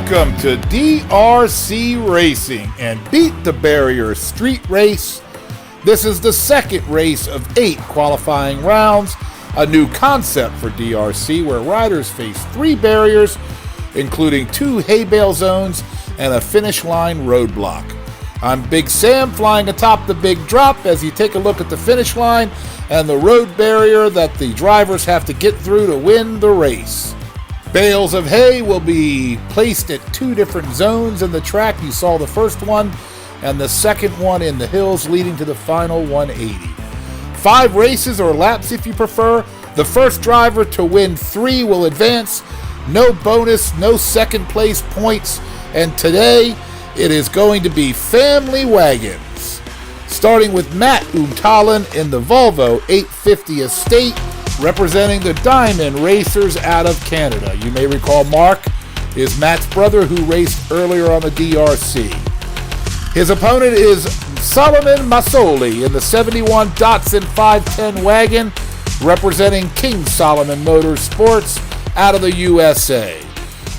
Welcome to DRC Racing and Beat the Barrier Street Race. This is the second race of 8 qualifying rounds, a new concept for DRC where riders face 3 barriers, including 2 hay bale zones and a finish line roadblock. I'm Big Sam flying atop the big drop as you take a look at the finish line and the road barrier that the drivers have to get through to win the race. Bales of hay will be placed at 2 different zones in the track. You saw the first one and the second one in the hills leading to the final 180. 5 races or laps if you prefer. The first driver to win 3 will advance. No bonus, no second place points. And today it is going to be family wagons. Starting with Matt Untalen in the Volvo 850 Estate, representing the Diamond Racers out of Canada. You may recall Mark is Matt's brother who raced earlier on the DRC. His opponent is Solomon Masoli in the 71 Datsun 510 wagon, representing King Solomon Motorsports out of the USA.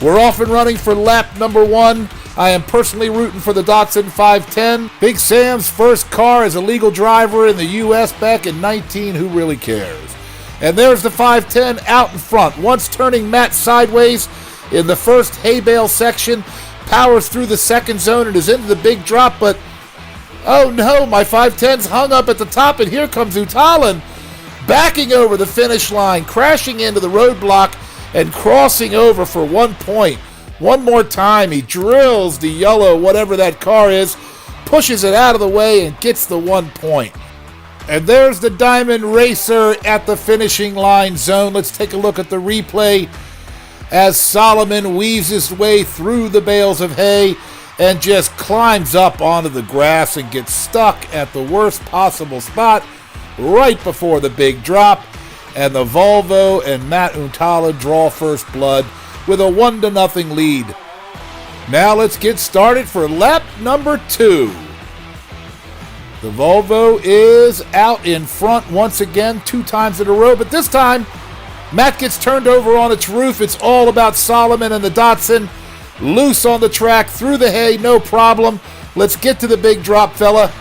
We're off and running for lap number 1. I am personally rooting for the Datsun 510. Big Sam's first car as a legal driver in the US back in 19, who really cares? And there's the 510 out in front. Once turning Matt sideways in the first hay bale section, powers through the second zone and is into the big drop, but oh no, my 510's hung up at the top, and here comes Untalen backing over the finish line, crashing into the roadblock and crossing over for 1 point. One more time, he drills the yellow, whatever that car is, pushes it out of the way and gets the 1 point. And there's the Diamond Racer at the finishing line zone. Let's take a look at the replay as Solomon weaves his way through the bales of hay and just climbs up onto the grass and gets stuck at the worst possible spot right before the big drop. And the Volvo and Matt Untalen draw first blood with a 1-0 lead. Now let's get started for lap number 2. The Volvo is out in front once again, 2 times in a row, but this time Matt gets turned over on its roof. It's all about Solomon and the Datsun. Loose on the track, through the hay, no problem. Let's get to the big drop, fella.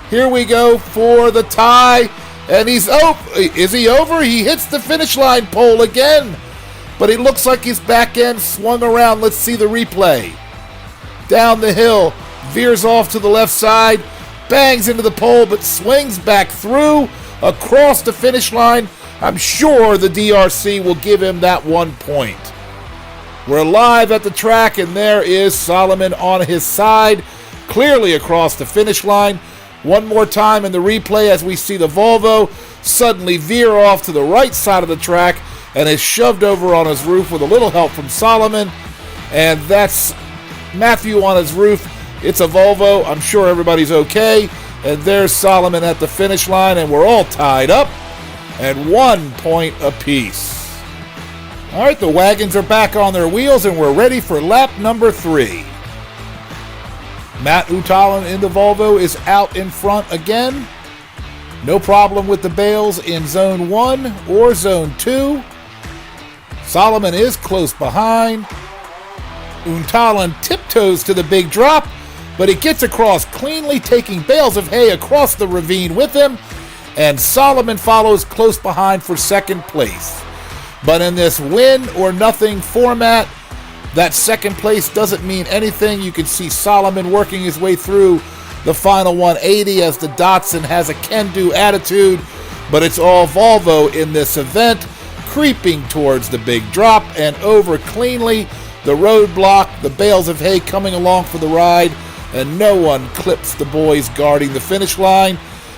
Here we go for the tie, and he's is he over? He hits the finish line pole again, but it looks like his back end swung around. Let's see the replay. Down the hill, veers off to the left side, bangs into the pole, but swings back through, across the finish line. I'm sure the DRC will give him that 1 point. We're live at the track, and there is Solomon on his side, clearly across the finish line. One more time in the replay as we see the Volvo suddenly veer off to the right side of the track and is shoved over on his roof with a little help from Solomon. And that's Matthew on his roof. It's a Volvo. I'm sure everybody's okay. And there's Solomon at the finish line, and we're all tied up and 1 point apiece. All right, the wagons are back on their wheels, and we're ready for lap number 3. Matt Untalen in the Volvo is out in front again. No problem with the bales in zone 1 or zone 2. Solomon is close behind. Untalen tiptoes to the big drop, but he gets across cleanly, taking bales of hay across the ravine with him, and Solomon follows close behind for second place. But in this win or nothing format, that second place doesn't mean anything. You can see Solomon working his way through the final 180 as the Datsun has a can-do attitude, but it's all Volvo in this event, creeping towards the big drop and over cleanly. The roadblock, the bales of hay coming along for the ride, and no one clips the boys guarding the finish line.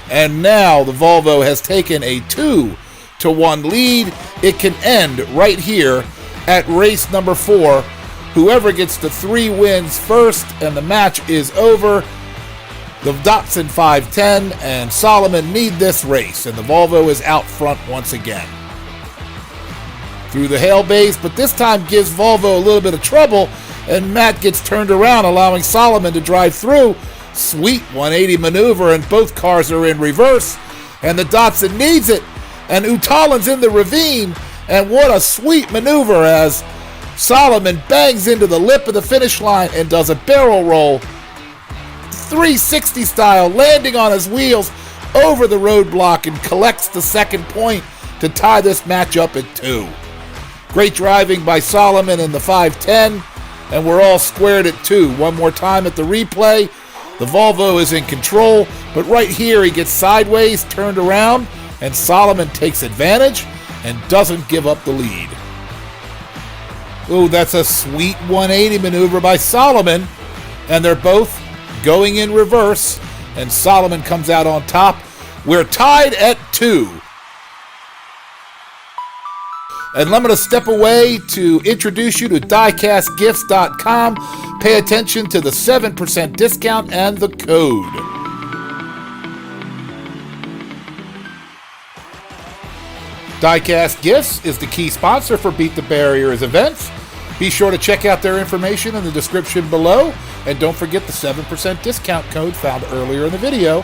And now the Volvo has taken a 2-1 lead. It can end right here at race number 4. Whoever gets the 3 wins first, and the match is over. The Datsun 510 and Solomon need this race, and the Volvo is out front once again. Through the hail base, but this time gives Volvo a little bit of trouble, and Matt gets turned around, allowing Solomon to drive through. Sweet 180 maneuver, and both cars are in reverse, and the Datsun needs it, and Untalen's in the ravine, and what a sweet maneuver as Solomon bangs into the lip of the finish line and does a barrel roll, 360 style, landing on his wheels over the roadblock and collects the second point to tie this match up at 2. Great driving by Solomon in the 510, and we're all squared at 2. One more time at the replay. The Volvo is in control, but right here he gets sideways, turned around, and Solomon takes advantage and doesn't give up the lead. Ooh, that's a sweet 180 maneuver by Solomon, and they're both going in reverse, and Solomon comes out on top. We're tied at 2. And I'm going to step away to introduce you to Diecastgifts.com. Pay attention to the 7% discount and the code. Diecast Gifts is the key sponsor for Beat the Barriers events. Be sure to check out their information in the description below, and don't forget the 7% discount code found earlier in the video.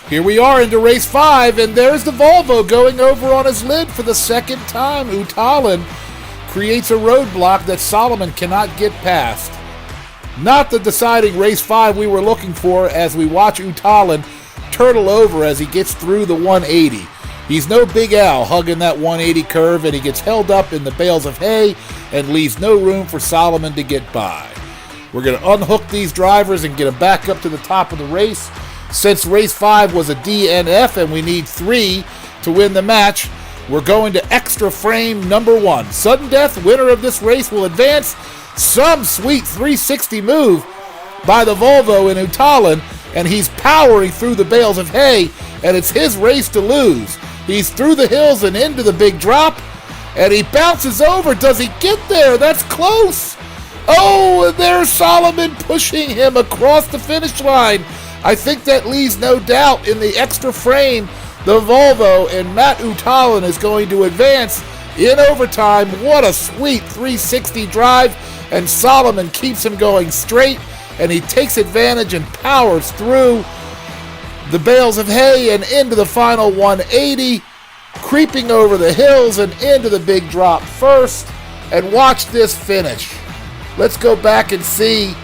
Here we are into race 5, and there's the Volvo going over on his lid for the second time. Utalan creates a roadblock that Solomon cannot get past. Not the deciding race 5 we were looking for, as we watch Utalan turtle over as he gets through the 180. He's no Big Al hugging that 180 curve, and he gets held up in the bales of hay and leaves no room for Solomon to get by. We're going to unhook these drivers and get them back up to the top of the race. Since race 5 was a DNF and we need 3 to win the match, we're going to extra frame number 1. Sudden death, winner of this race, will advance. Some sweet 360 move by the Volvo in Utalan, and he's powering through the bales of hay, and it's his race to lose. He's through the hills and into the big drop, and he bounces over. Does he get there? That's close. Oh, and there's Solomon pushing him across the finish line. I think that leaves no doubt in the extra frame. The Volvo and Matt Utalan is going to advance in overtime. What a sweet 360 drive, and Solomon keeps him going straight, and he takes advantage and powers through the bales of hay and into the final 180, creeping over the hills and into the big drop first. And watch this finish. Let's go back and see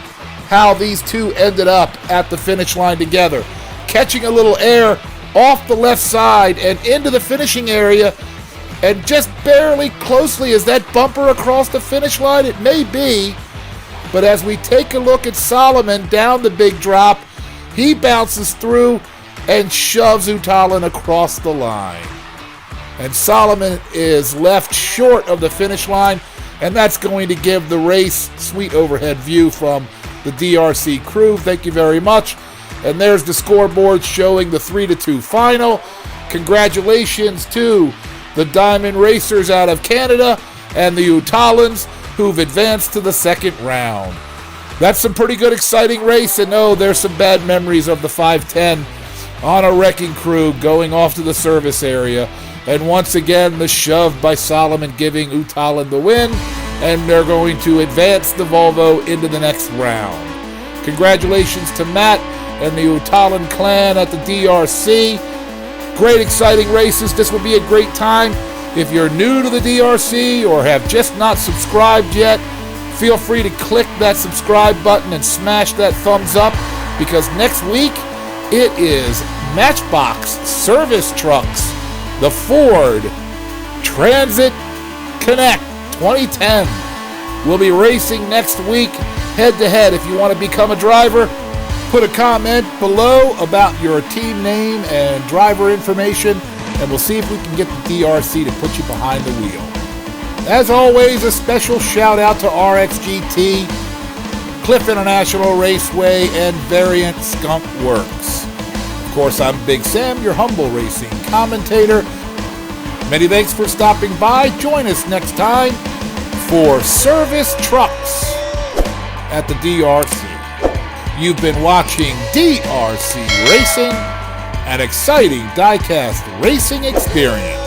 how these two ended up at the finish line together. Catching a little air off the left side and into the finishing area, and just barely closely, is that bumper across the finish line? It may be, but as we take a look at Solomon down the big drop, he bounces through and shoves Utalan across the line. And Solomon is left short of the finish line, and that's going to give the race sweet overhead view from the DRC crew. Thank you very much. And there's the scoreboard showing the 3-2 final. Congratulations to the Diamond Racers out of Canada and the Utalans, who've advanced to the second round. That's some pretty good, exciting race, and no, there's some bad memories of the 510 on a wrecking crew going off to the service area. And once again, the shove by Solomon giving Utalan the win, and they're going to advance the Volvo into the next round. Congratulations to Matt and the Utalan clan at the DRC. Great, exciting races. This will be a great time. If you're new to the DRC or have just not subscribed yet, feel free to click that subscribe button and smash that thumbs up, because next week it is Matchbox Service Trucks, the Ford Transit Connect 2010. We'll be racing next week head-to-head. If you want to become a driver, put a comment below about your team name and driver information, and we'll see if we can get the DRC to put you behind the wheel. As always, a special shout out to RXGT, Cliff International Raceway, and Variant Skunk Works. Of course, I'm Big Sam, your humble racing commentator. Many thanks for stopping by. Join us next time for Service Trucks at the DRC. You've been watching DRC Racing, an exciting diecast racing experience.